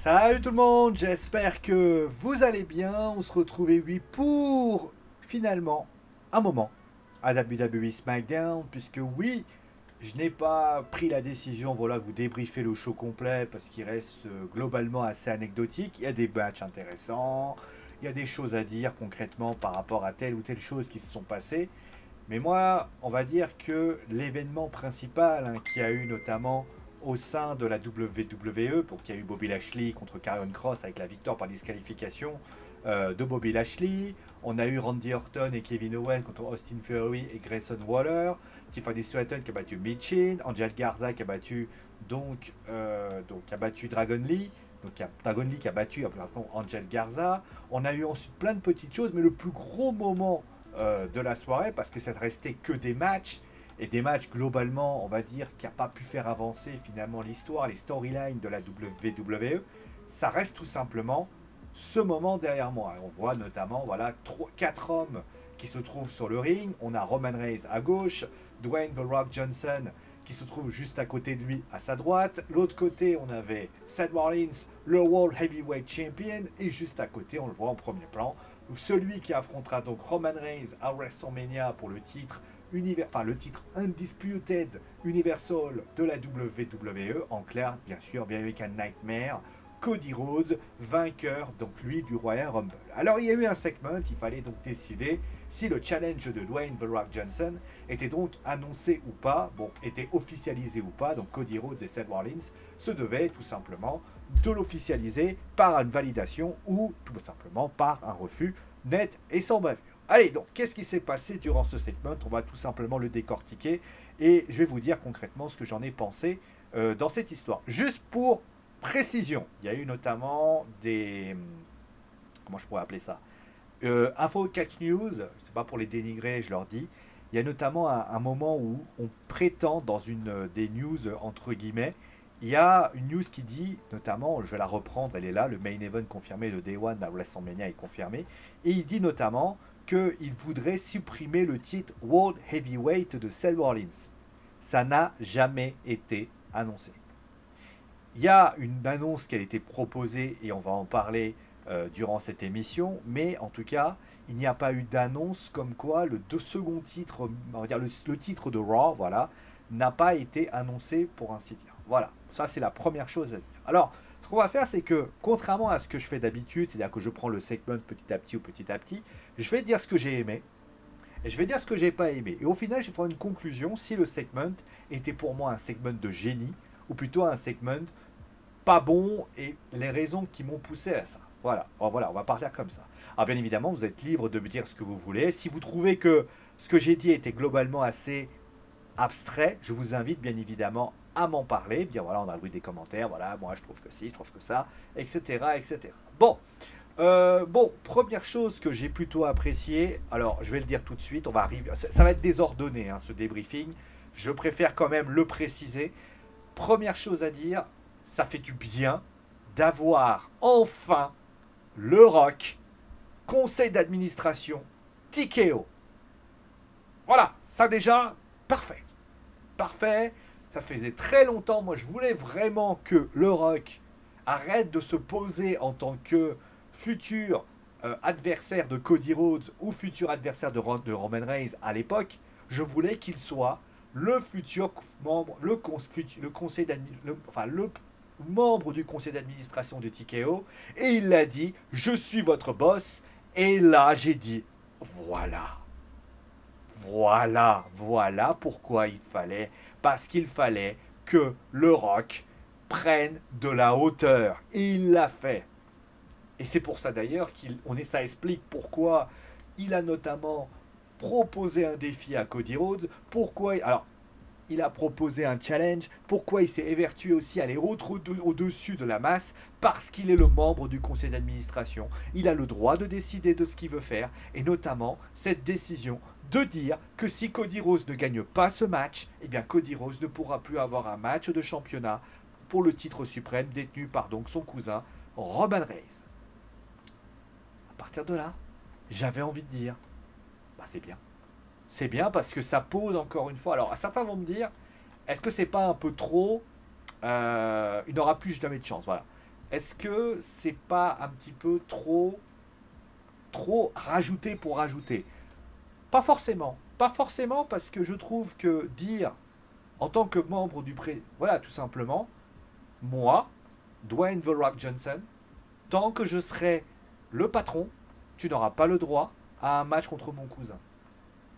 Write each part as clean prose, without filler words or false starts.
Salut tout le monde, j'espère que vous allez bien. On se retrouve oui pour finalement un moment à WWE SmackDown, puisque oui, je n'ai pas pris la décision, voilà, de vous débriefer le show complet parce qu'il reste globalement assez anecdotique. Il y a des matchs intéressants, il y a des choses à dire concrètement par rapport à telle ou telle chose qui se sont passées. Mais moi, on va dire que l'événement principal qui a eu notamment au sein de la WWE, pour qu'il y a eu Bobby Lashley contre Karrion Kross avec la victoire par disqualification de Bobby Lashley. On a eu Randy Orton et Kevin Owens contre Austin Theory et Grayson Waller. Tiffany Stratton qui a battu Michin. Angel Garza qui a battu qui a battu Dragon Lee. Donc il y a Dragon Lee qui a battu Angel Garza. On a eu ensuite plein de petites choses, mais le plus gros moment de la soirée, parce que ça ne restait que des matchs, et des matchs globalement, on va dire, qui n'a pas pu faire avancer finalement l'histoire, les storylines de la WWE, ça reste tout simplement ce moment derrière moi. On voit notamment, voilà, 4 hommes qui se trouvent sur le ring. On a Roman Reigns à gauche, Dwayne The Rock Johnson qui se trouve juste à côté de lui à sa droite. L'autre côté, on avait Seth Rollins, le World Heavyweight Champion, et juste à côté, on le voit en premier plan, celui qui affrontera donc Roman Reigns à WrestleMania pour le titre le titre Undisputed Universal de la WWE, en clair, bien sûr, American Nightmare, Cody Rhodes, vainqueur, donc lui, du Royal Rumble. Alors, il y a eu un segment, il fallait donc décider si le challenge de Dwayne The Rock Johnson était donc annoncé ou pas, bon, était officialisé ou pas, donc Cody Rhodes et Seth Rollins se devaient tout simplement de l'officialiser par une validation ou tout simplement par un refus net et sans bavure. Allez, donc, qu'est-ce qui s'est passé durant ce segment? On va tout simplement le décortiquer et je vais vous dire concrètement ce que j'en ai pensé dans cette histoire. Juste pour précision, il y a eu notamment des... Comment je pourrais appeler ça? Info Catch News, c'est pas pour les dénigrer, je leur dis. Il y a notamment un moment où on prétend dans une des news, entre guillemets, il y a une news qui dit, notamment, je vais la reprendre, elle est là, le main event confirmé, le Day One à WrestleMania est confirmé, et il dit notamment qu'il voudrait supprimer le titre World Heavyweight de Seth Rollins. Ça n'a jamais été annoncé. Il y a une annonce qui a été proposée, et on va en parler durant cette émission, mais en tout cas, il n'y a pas eu d'annonce comme quoi le second titre, on va dire le titre de Raw, voilà, n'a pas été annoncé pour ainsi dire. Voilà, ça c'est la première chose à dire. Alors, ce qu'on va faire, c'est que, contrairement à ce que je fais d'habitude, c'est-à-dire que je prends le segment petit à petit, je vais dire ce que j'ai aimé, et je vais dire ce que j'ai pas aimé. Et au final, je vais faire une conclusion si le segment était pour moi un segment de génie, ou plutôt un segment pas bon, et les raisons qui m'ont poussé à ça. Voilà, on va partir comme ça. Alors bien évidemment, vous êtes libre de me dire ce que vous voulez. Si vous trouvez que ce que j'ai dit était globalement assez abstrait, je vous invite bien évidemment à m'en parler, dire voilà, on a eu des commentaires, voilà, moi je trouve que si, je trouve que ça, etc. etc. Bon, première chose que j'ai plutôt appréciée, alors je vais le dire tout de suite, on va arriver, ça va être désordonné hein, ce débriefing, je préfère quand même le préciser. Première chose à dire, ça fait du bien d'avoir enfin le Rock, conseil d'administration, TKO. Voilà, ça déjà, parfait. Parfait, ça faisait très longtemps, moi je voulais vraiment que le Rock arrête de se poser en tant que futur adversaire de Cody Rhodes ou futur adversaire de Roman Reigns à l'époque. Je voulais qu'il soit le futur membre, le conseil enfin le membre du conseil d'administration de TKO, et il l'a dit, je suis votre boss, et là j'ai dit, voilà, voilà pourquoi il fallait, parce qu'il fallait que le Rock prenne de la hauteur, et il l'a fait. Et c'est pour ça d'ailleurs ça explique pourquoi il a notamment proposé un défi à Cody Rhodes, pourquoi, alors il a proposé un challenge. Pourquoi il s'est évertué aussi à aller au-dessus de la masse? Parce qu'il est le membre du conseil d'administration. Il a le droit de décider de ce qu'il veut faire, et notamment cette décision de dire que si Cody Rhodes ne gagne pas ce match, eh bien Cody Rhodes ne pourra plus avoir un match de championnat pour le titre suprême détenu par donc son cousin Roman Reigns. À partir de là, j'avais envie de dire, bah c'est bien. C'est bien parce que ça pose encore une fois. Alors, certains vont me dire, est-ce que c'est pas un peu trop il n'aura plus jamais de chance, voilà. est-ce que c'est pas un petit peu trop rajouté pour rajouter? Pas forcément. Pas forcément parce que je trouve que dire en tant que membre du pré... Voilà, tout simplement, moi, Dwayne The Rock Johnson, tant que je serai le patron, tu n'auras pas le droit à un match contre mon cousin.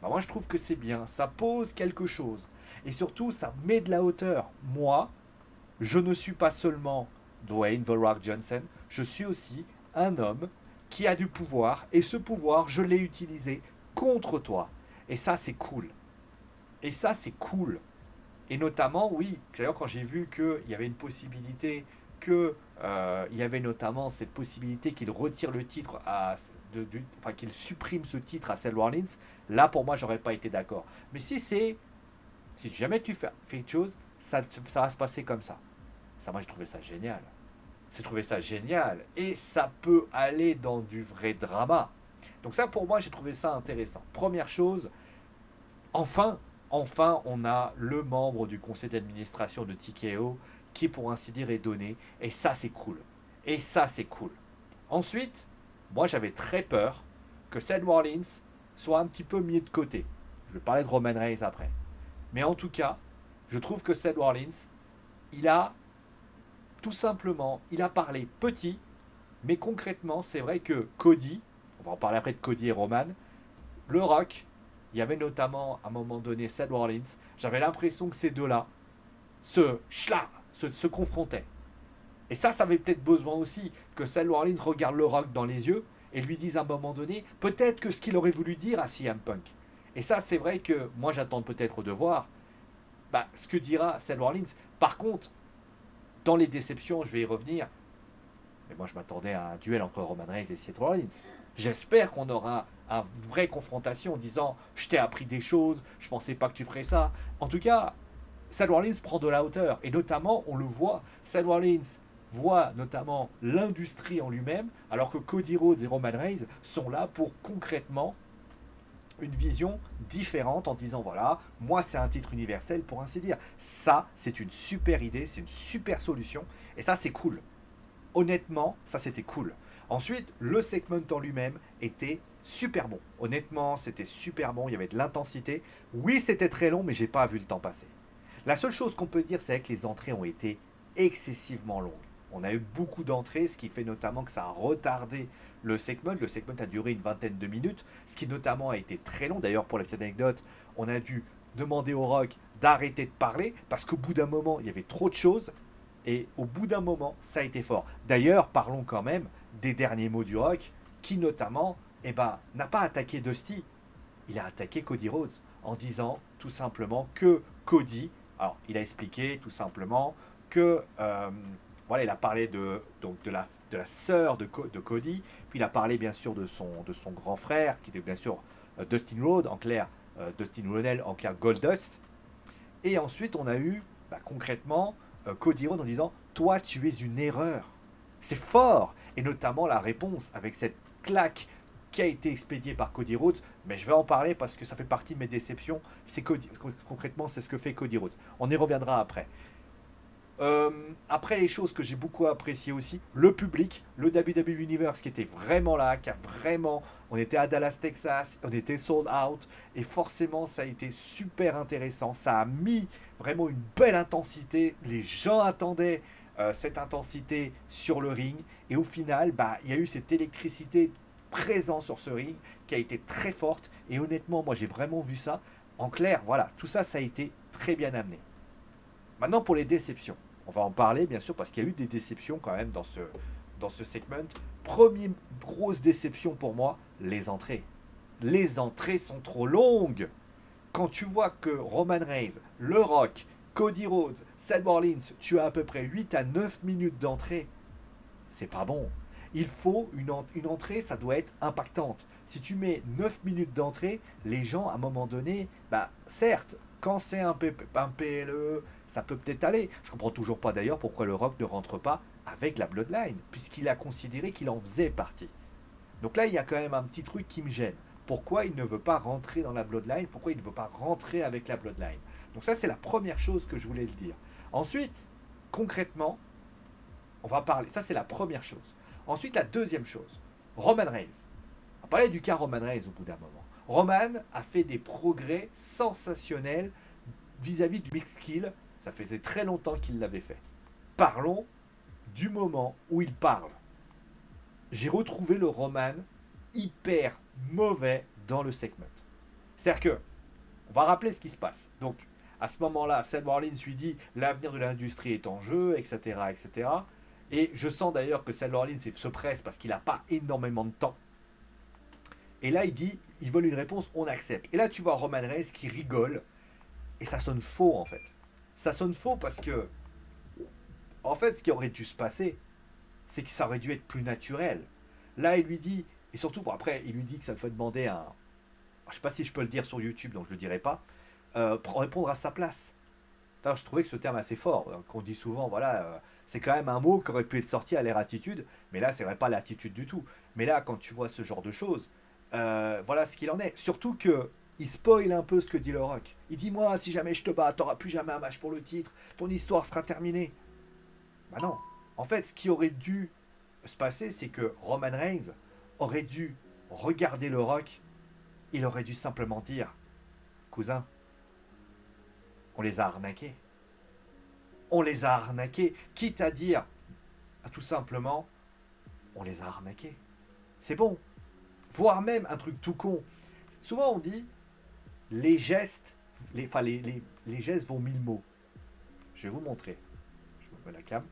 Bah, moi, je trouve que c'est bien. Ça pose quelque chose. Et surtout, ça met de la hauteur. Moi, je ne suis pas seulement Dwayne The Rock Johnson, je suis aussi un homme qui a du pouvoir. Et ce pouvoir, je l'ai utilisé contre toi. Et ça, c'est cool. Et ça, c'est cool. Et notamment, oui, d'ailleurs, quand j'ai vu qu'il y avait une possibilité, il y avait notamment cette possibilité qu'il retire le titre enfin qu'il supprime ce titre à Seth Rollins, là pour moi j'aurais pas été d'accord. Mais si jamais tu fais quelque chose, ça va se passer comme ça. Ça, moi j'ai trouvé ça génial. J'ai trouvé ça génial et ça peut aller dans du vrai drama. Donc ça pour moi j'ai trouvé ça intéressant. Première chose, enfin, enfin, on a le membre du conseil d'administration de TKO qui, pour ainsi dire, est donné. Et ça, c'est cool. Et ça, c'est cool. Ensuite, moi, j'avais très peur que Seth Rollins soit un petit peu mis de côté. Je vais parler de Roman Reigns après. Mais en tout cas, je trouve que Seth Rollins, il a tout simplement, il a parlé petit, mais concrètement, c'est vrai que Cody, on va en parler après de Cody et Roman, le Rock, il y avait notamment à un moment donné Seth Rollins. J'avais l'impression que ces deux-là se confrontaient. Et ça avait peut-être besoin aussi que Seth Rollins regarde le Rock dans les yeux et lui dise à un moment donné peut-être que ce qu'il aurait voulu dire à CM Punk. Et ça, c'est vrai que moi, j'attends peut-être de voir ce que dira Seth Rollins. Par contre, dans les déceptions, je vais y revenir. Mais moi, je m'attendais à un duel entre Roman Reigns et Seth Rollins. J'espère qu'on aura une vraie confrontation en disant je t'ai appris des choses, je pensais pas que tu ferais ça. En tout cas, Seth Rollins prend de la hauteur et notamment on le voit, Seth Rollins voit notamment l'industrie en lui-même, alors que Cody Rhodes et Roman Reigns sont là pour concrètement une vision différente en disant voilà, moi c'est un titre universel pour ainsi dire. Ça, c'est une super idée, c'est une super solution et ça c'est cool. Honnêtement, ça c'était cool. Ensuite, le segment en lui-même était super bon. Honnêtement, c'était super bon, il y avait de l'intensité. Oui, c'était très long, mais j'ai pas vu le temps passer. La seule chose qu'on peut dire, c'est que les entrées ont été excessivement longues. On a eu beaucoup d'entrées, ce qui fait notamment que ça a retardé le segment. Le segment a duré une vingtaine de minutes, ce qui notamment a été très long. D'ailleurs, pour la petite anecdote, on a dû demander au Rock d'arrêter de parler parce qu'au bout d'un moment, il y avait trop de choses. Et au bout d'un moment, ça a été fort. D'ailleurs, parlons quand même des derniers mots du Rock, qui notamment n'a pas attaqué Dusty, il a attaqué Cody Rhodes en disant tout simplement que Cody, alors il a expliqué tout simplement que, voilà, il a parlé donc de la sœur de Cody, puis il a parlé bien sûr de son grand frère, qui était bien sûr Dustin Rhodes, en clair, Dustin Rhodes, en clair Goldust. Et ensuite, on a eu concrètement Cody Rhodes en disant toi tu es une erreur. C'est fort. Et notamment la réponse avec cette claque qui a été expédiée par Cody Rhodes. Mais je vais en parler parce que ça fait partie de mes déceptions. Concrètement, c'est ce que fait Cody Rhodes. On y reviendra après. Après les choses que j'ai beaucoup appréciées aussi, le public, le WWE Universe qui était vraiment là, on était à Dallas, Texas, on était sold out, et forcément ça a été super intéressant, ça a mis vraiment une belle intensité, les gens attendaient cette intensité sur le ring, et au final, il y a eu cette électricité présente sur ce ring qui a été très forte, et honnêtement, moi j'ai vraiment vu ça, en clair, voilà, tout ça, ça a été très bien amené. Maintenant, pour les déceptions. On va en parler, bien sûr, parce qu'il y a eu des déceptions quand même dans ce segment. Première grosse déception pour moi, les entrées. Les entrées sont trop longues. Quand tu vois que Roman Reigns, Le Rock, Cody Rhodes, Seth Rollins, tu as à peu près 8 à 9 minutes d'entrée, c'est pas bon. Il faut une entrée, ça doit être impactante. Si tu mets 9 minutes d'entrée, les gens, à un moment donné, certes, quand c'est un PLE, ça peut peut-être aller. Je comprends toujours pas d'ailleurs pourquoi le Rock ne rentre pas avec la Bloodline, puisqu'il a considéré qu'il en faisait partie. Donc là, il y a quand même un petit truc qui me gêne. Pourquoi il ne veut pas rentrer dans la Bloodline? Pourquoi il ne veut pas rentrer avec la Bloodline? Donc ça, c'est la première chose que je voulais le dire. Ensuite, concrètement, On va parler. Ça, c'est la première chose. Ensuite, la deuxième chose. Roman Reigns. On va parler du cas Roman Reigns au bout d'un moment. Roman a fait des progrès sensationnels vis-à-vis du mix skill. Ça faisait très longtemps qu'il l'avait fait. Parlons du moment où il parle. J'ai retrouvé le Roman hyper mauvais dans le segment. C'est-à-dire que, on va rappeler ce qui se passe. Donc, à ce moment-là, Seth Rollins lui dit l'avenir de l'industrie est en jeu, etc., etc. Et je sens d'ailleurs que Seth Rollins se presse parce qu'il n'a pas énormément de temps. Et là, il dit, ils veulent une réponse, on accepte. Et là, tu vois Roman Reigns qui rigole. Et ça sonne faux, en fait. Ça sonne faux parce que, en fait, ce qui aurait dû se passer, c'est que ça aurait dû être plus naturel. Là, il lui dit, et surtout, bon, après, il lui dit que ça me fait demander un... Je sais pas si je peux le dire sur YouTube, donc je le dirai pas. Pour répondre à sa place. Alors, je trouvais que ce terme assez fort, qu'on dit souvent, voilà, c'est quand même un mot qui aurait pu être sorti à l'air attitude, mais là, c'est vrai pas l'attitude du tout. Mais là, quand tu vois ce genre de choses, voilà ce qu'il en est. Surtout que il spoil un peu ce que dit le Rock. Il dit, moi, si jamais je te bats, t'auras plus jamais un match pour le titre, ton histoire sera terminée. Bah non. En fait, ce qui aurait dû se passer, c'est que Roman Reigns aurait dû regarder le Rock, il aurait dû simplement dire, cousin, on les a arnaqués. On les a arnaqués. Quitte à dire, tout simplement, on les a arnaqués. C'est bon. Voire même un truc tout con. Souvent on dit, les gestes, les gestes vont mille mots. Je vais vous montrer. Je me mets la cam.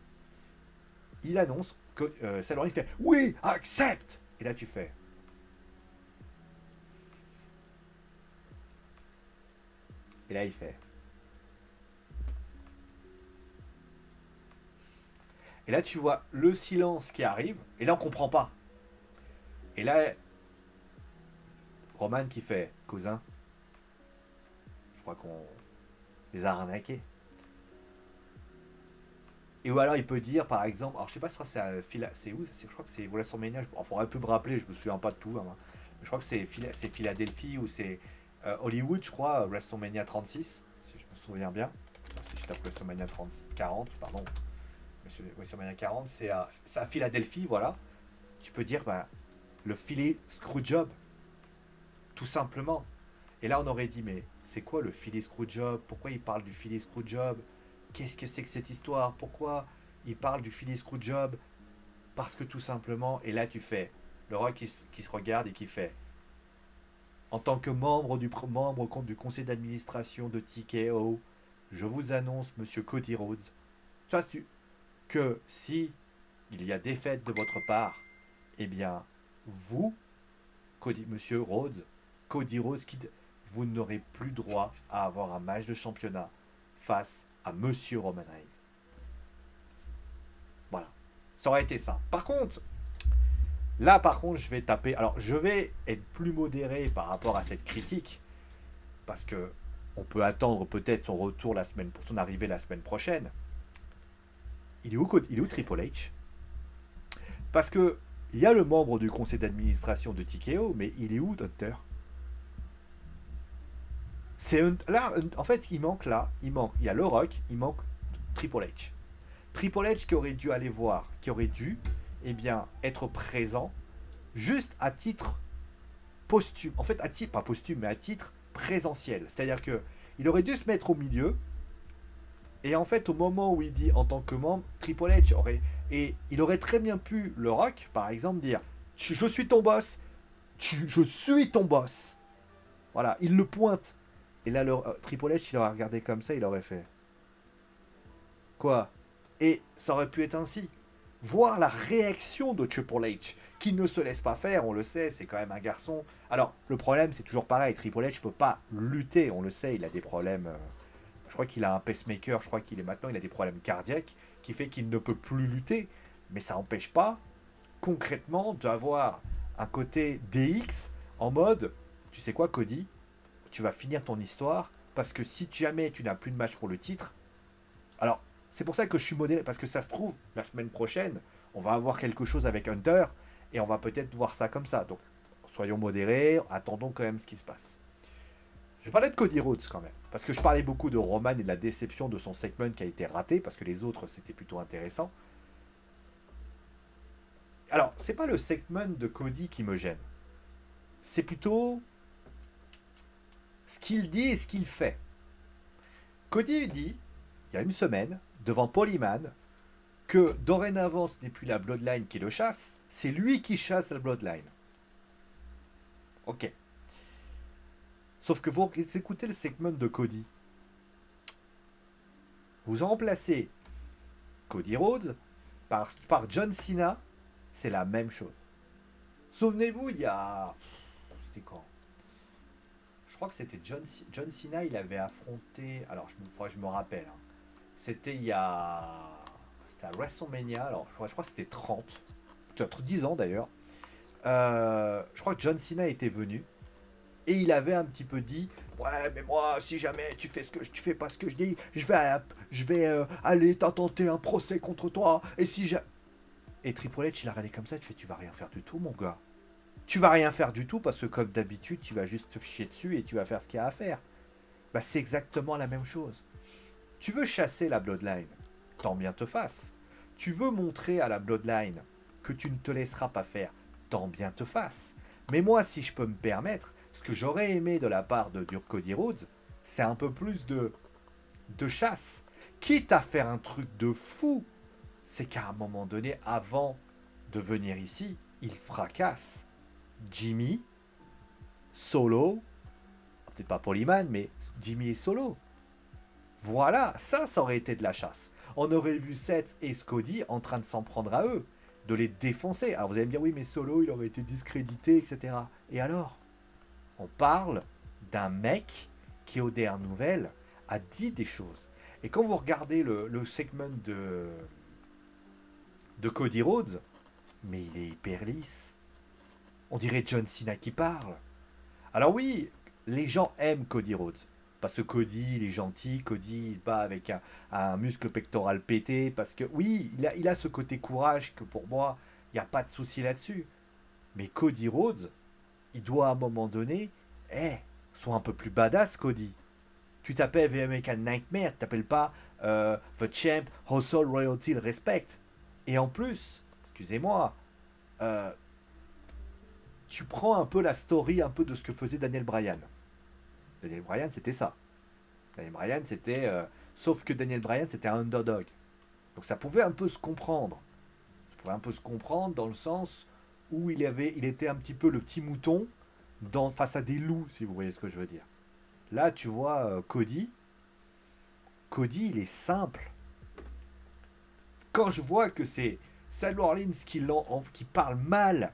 Il annonce que Salomon il fait, oui, accepte. Et là tu fais. Et là il fait. Et là, tu vois le silence qui arrive. Et là, on comprend pas. Et là, Roman qui fait, cousin, je crois qu'on les a arnaqués. Et ou alors, il peut dire, par exemple, alors je sais pas si c'est où, je crois que c'est WrestleMania. Il faudrait un peu me rappeler, je me souviens pas de tout. Hein, je crois que c'est Philadelphie ou c'est Hollywood, je crois, WrestleMania 36, si je me souviens bien. Si je tape WrestleMania 40, pardon. WrestleMania 40, c'est à Philadelphie, voilà. Tu peux dire, bah, le Philly Screwjob. Tout simplement. Et là, on aurait dit, mais c'est quoi le Philly Screwjob? Pourquoi il parle du Philly Screwjob? Qu'est-ce que c'est que cette histoire? Pourquoi il parle du Philly Screwjob? Parce que tout simplement, et là, tu fais, le Rock qui se regarde et qui fait, en tant que membre du conseil d'administration de TKO, je vous annonce, monsieur Cody Rhodes, que si il y a défaite de votre part, eh bien, vous, monsieur Rhodes, Cody Rhodes, vous n'aurez plus droit à avoir un match de championnat face à monsieur Roman Reigns. Voilà. Ça aurait été ça. Par contre, je vais taper. Alors, je vais être plus modéré par rapport à cette critique, parce que on peut attendre peut-être son retour pour son arrivée la semaine prochaine. Il est où Triple H? Parce que il y a le membre du conseil d'administration de TKO, mais il est où Hunter? Là, en fait, il y a le Rock, il manque Triple H. Triple H qui aurait dû aller voir, qui aurait dû, eh bien, être présent, juste à titre posthume. En fait, pas posthume, mais à titre présentiel. C'est-à-dire que il aurait dû se mettre au milieu. Et en fait, au moment où il dit en tant que membre, Triple H aurait... Et il aurait très bien pu, le Rock, par exemple, dire « Je suis ton boss. Je suis ton boss. » Voilà, il le pointe. Et là, Triple H, il aurait regardé comme ça, il aurait fait « Quoi ?» Et ça aurait pu être ainsi. Voir la réaction de Triple H, qui ne se laisse pas faire, on le sait, c'est quand même un garçon. Alors, le problème, c'est toujours pareil, Triple H ne peut pas lutter, on le sait, il a des problèmes... Je crois qu'il a un pacemaker, il a des problèmes cardiaques, qui fait qu'il ne peut plus lutter. Mais ça n'empêche pas, concrètement, d'avoir un côté DX en mode, tu sais quoi Cody, tu vas finir ton histoire, parce que si jamais tu n'as plus de match pour le titre, alors c'est pour ça que je suis modéré, parce que ça se trouve, la semaine prochaine, on va avoir quelque chose avec Hunter, et on va peut-être voir ça comme ça. Donc, soyons modérés, attendons quand même ce qui se passe. Je vais parler de Cody Rhodes quand même, parce que je parlais beaucoup de Roman et de la déception de son segment qui a été raté, parce que les autres c'était plutôt intéressant. Alors, c'est pas le segment de Cody qui me gêne. C'est plutôt ce qu'il dit et ce qu'il fait. Cody dit, il y a une semaine, devant Paul Heyman, que dorénavant ce n'est plus la Bloodline qui le chasse, c'est lui qui chasse la Bloodline. Ok. Sauf que vous écoutez le segment de Cody. Vous remplacez Cody Rhodes par John Cena, c'est la même chose. Souvenez-vous, il y a... C'était quand? Je crois que c'était John Cena, il avait affronté... Alors, je me rappelle. Hein. C'était il y a... C'était à WrestleMania, alors je crois que c'était 30. Peut-être 10 ans d'ailleurs. Je crois que John Cena était venu. Et il avait un petit peu dit, ouais, mais moi, si jamais tu fais pas ce que je dis, je vais aller t'intenter un procès contre toi. Et si j'ai... Et Triple H, il a regardé comme ça, tu vas rien faire du tout, mon gars. Tu vas rien faire du tout parce que comme d'habitude, tu vas juste te ficher dessus et tu vas faire ce qu'il y a à faire. Bah, c'est exactement la même chose. Tu veux chasser la Bloodline, tant bien te fasse. Tu veux montrer à la Bloodline que tu ne te laisseras pas faire, tant bien te fasse. Mais moi, si je peux me permettre, ce que j'aurais aimé de la part de Cody Rhodes, c'est un peu plus de chasse. Quitte à faire un truc de fou, c'est qu'à un moment donné, avant de venir ici, il fracasse Jimmy, Solo, peut-être pas Paul Heyman, mais Jimmy et Solo. Voilà, ça aurait été de la chasse. On aurait vu Seth et Cody en train de s'en prendre à eux, de les défoncer. Alors vous allez me dire, oui, mais Solo, il aurait été discrédité, etc. Et alors? On parle d'un mec qui, aux dernières nouvelles, a dit des choses. Et quand vous regardez le segment de Cody Rhodes, mais il est hyper lisse. On dirait John Cena qui parle. Alors oui, les gens aiment Cody Rhodes. Parce que Cody, il est gentil, Cody, il bat avec un muscle pectoral pété. Parce que oui, il a ce côté courage que pour moi, il n'y a pas de souci là-dessus. Mais Cody Rhodes, il doit à un moment donné, sois un peu plus badass, Cody. Tu t'appelles The American Nightmare, tu t'appelles pas The Champ, Hustle, Royalty, le respect. Et en plus, excusez-moi, tu prends un peu la story un peu de ce que faisait Daniel Bryan. Daniel Bryan, c'était ça. Daniel Bryan, c'était... sauf que Daniel Bryan, c'était un underdog. Donc ça pouvait un peu se comprendre. Ça pouvait un peu se comprendre dans le sens où il était un petit peu le petit mouton face à des loups, si vous voyez ce que je veux dire. Là, tu vois, Cody, il est simple. Quand je vois que c'est Seth Rollins qui parle mal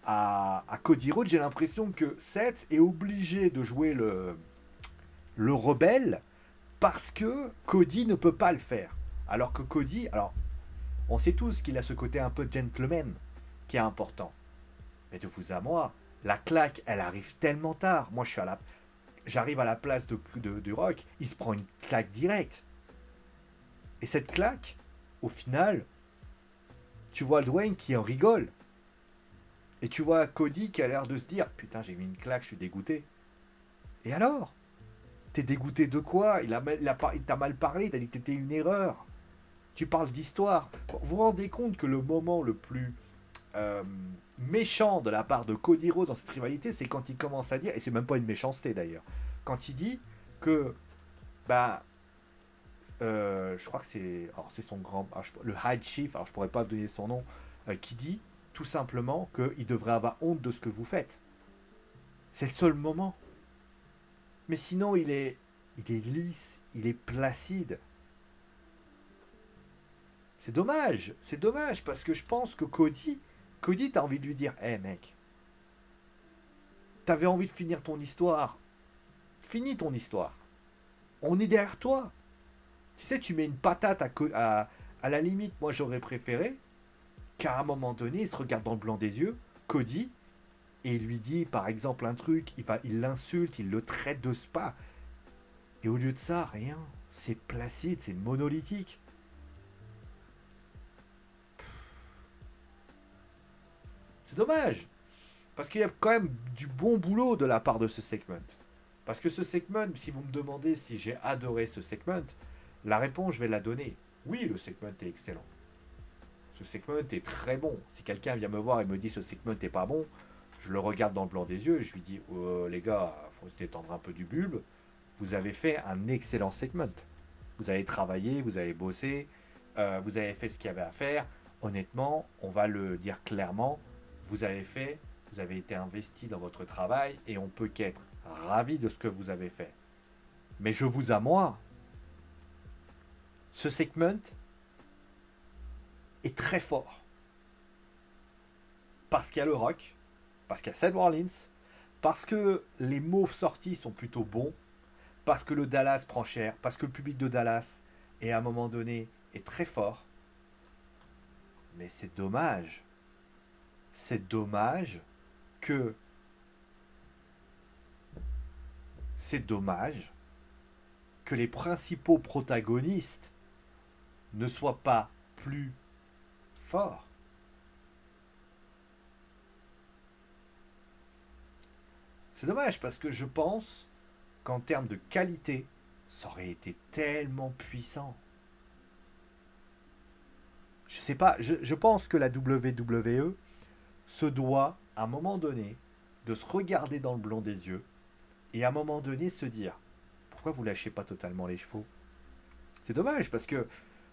à Cody Rhodes, j'ai l'impression que Seth est obligé de jouer le rebelle parce que Cody ne peut pas le faire. Alors que Cody, on sait tous qu'il a ce côté un peu gentleman qui est important. Mais de vous à moi, la claque, elle arrive tellement tard. Moi, j'arrive à la place de Rock, il se prend une claque directe. Et cette claque, au final, tu vois Dwayne qui en rigole. Et tu vois Cody qui a l'air de se dire, putain, j'ai mis une claque, je suis dégoûté. Et alors? T'es dégoûté de quoi? Il t'a mal parlé, il t'a dit que t'étais une erreur. Tu parles d'histoire. Vous vous rendez compte que le moment le plus méchant de la part de Cody Rhodes dans cette rivalité, c'est quand il commence à dire, et c'est même pas une méchanceté d'ailleurs, quand il dit que, je crois que c'est son grand, le High Chief, alors je pourrais pas vous donner son nom, qui dit tout simplement qu'il devrait avoir honte de ce que vous faites. C'est le seul moment. Mais sinon, il est lisse, il est placide. C'est dommage, parce que je pense que Cody, t'as envie de lui dire, mec, t'avais envie de finir ton histoire, finis ton histoire. On est derrière toi. Tu sais, tu mets une patate à la limite, moi j'aurais préféré qu'à un moment donné, il se regarde dans le blanc des yeux, Cody, et il lui dit par exemple un truc, il l'insulte, il le traite de spa. Et au lieu de ça, rien. C'est placide, c'est monolithique. C'est dommage. Parce qu'il y a quand même du bon boulot de la part de ce segment. Parce que ce segment, si vous me demandez si j'ai adoré ce segment, la réponse, je vais la donner. Oui, le segment est excellent. Ce segment est très bon. Si quelqu'un vient me voir et me dit ce segment est pas bon, je le regarde dans le blanc des yeux et je lui dis oh, les gars, faut se détendre un peu du bulbe. Vous avez fait un excellent segment. Vous avez travaillé, vous avez bossé, vous avez fait ce qu'il y avait à faire. Honnêtement, on va le dire clairement, vous avez fait, vous avez été investi dans votre travail et on peut qu'être ravi de ce que vous avez fait. Mais je vous à moi, ce segment est très fort. Parce qu'il y a le rock, parce qu'il y a Seth Rollins, parce que les mots sortis sont plutôt bons, parce que le Dallas prend cher, parce que le public de Dallas est à un moment donné est très fort. Mais c'est dommage. C'est dommage que les principaux protagonistes ne soient pas plus forts. C'est dommage parce que je pense qu'en termes de qualité, ça aurait été tellement puissant. Je sais pas, je pense que la WWE se doit, à un moment donné, de se regarder dans le blanc des yeux et à un moment donné se dire pourquoi vous lâchez pas totalement les chevaux. C'est dommage parce que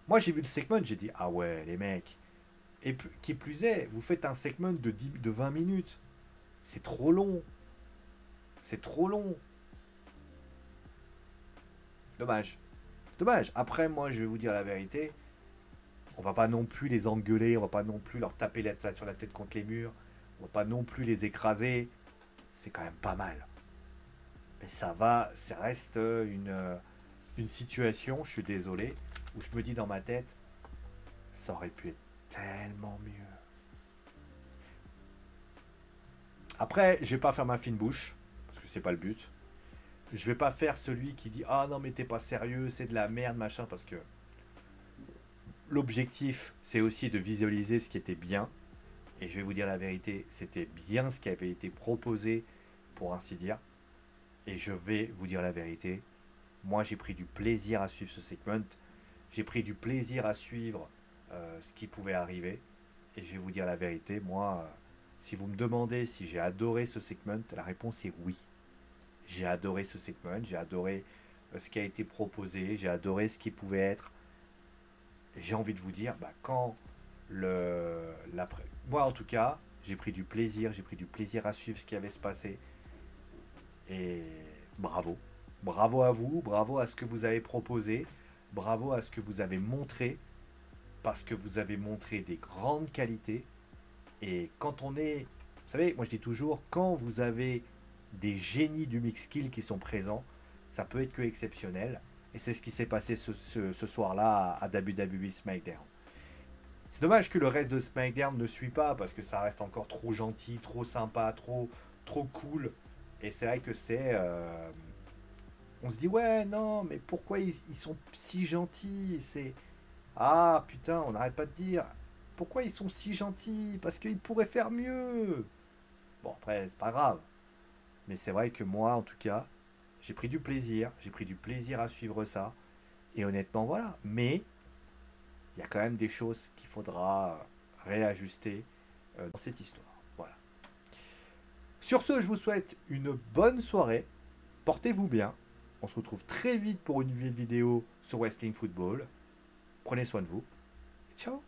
moi j'ai vu le segment, j'ai dit ah ouais les mecs. Et qui plus est, vous faites un segment de 20 minutes. C'est trop long. C'est trop long. C'est dommage. C'est dommage. Après, moi, je vais vous dire la vérité. On va pas non plus les engueuler. On va pas non plus leur taper sur la tête contre les murs. On va pas non plus les écraser. C'est quand même pas mal. Mais ça reste une situation, je suis désolé, où je me dis dans ma tête, ça aurait pu être tellement mieux. Après, je vais pas faire ma fine bouche, parce que c'est pas le but. Je vais pas faire celui qui dit ah non mais t'es pas sérieux, c'est de la merde machin, parce que l'objectif c'est aussi de visualiser ce qui était bien. Et je vais vous dire la vérité, c'était bien ce qui avait été proposé, pour ainsi dire. Et je vais vous dire la vérité, moi j'ai pris du plaisir à suivre ce segment. J'ai pris du plaisir à suivre ce qui pouvait arriver. Et je vais vous dire la vérité, moi, si vous me demandez si j'ai adoré ce segment, la réponse est oui. J'ai adoré ce segment, j'ai adoré ce qui a été proposé, j'ai adoré ce qui pouvait être. J'ai envie de vous dire, bah, moi en tout cas, j'ai pris du plaisir à suivre ce qui allait se passer. Et bravo. Bravo à vous, bravo à ce que vous avez proposé, bravo à ce que vous avez montré, parce que vous avez montré des grandes qualités. Et quand on est, vous savez, moi je dis toujours, quand vous avez des génies du mix skill qui sont présents, ça peut être que exceptionnel. Et c'est ce qui s'est passé ce soir-là à WWE SmackDown. C'est dommage que le reste de SmackDown ne suit pas, parce que ça reste encore trop gentil, trop sympa, trop cool. Et c'est vrai que c'est... on se dit, ouais, non, mais pourquoi ils sont si gentils? C'est... Ah, putain, on n'arrête pas de dire... Pourquoi ils sont si gentils? Parce qu'ils pourraient faire mieux. Bon, après, c'est pas grave. Mais c'est vrai que moi, en tout cas, j'ai pris du plaisir. J'ai pris du plaisir à suivre ça. Et honnêtement, voilà. Mais il y a quand même des choses qu'il faudra réajuster dans cette histoire. Voilà. Sur ce, je vous souhaite une bonne soirée. Portez-vous bien. On se retrouve très vite pour une vidéo sur Wrestling Football. Prenez soin de vous. Ciao.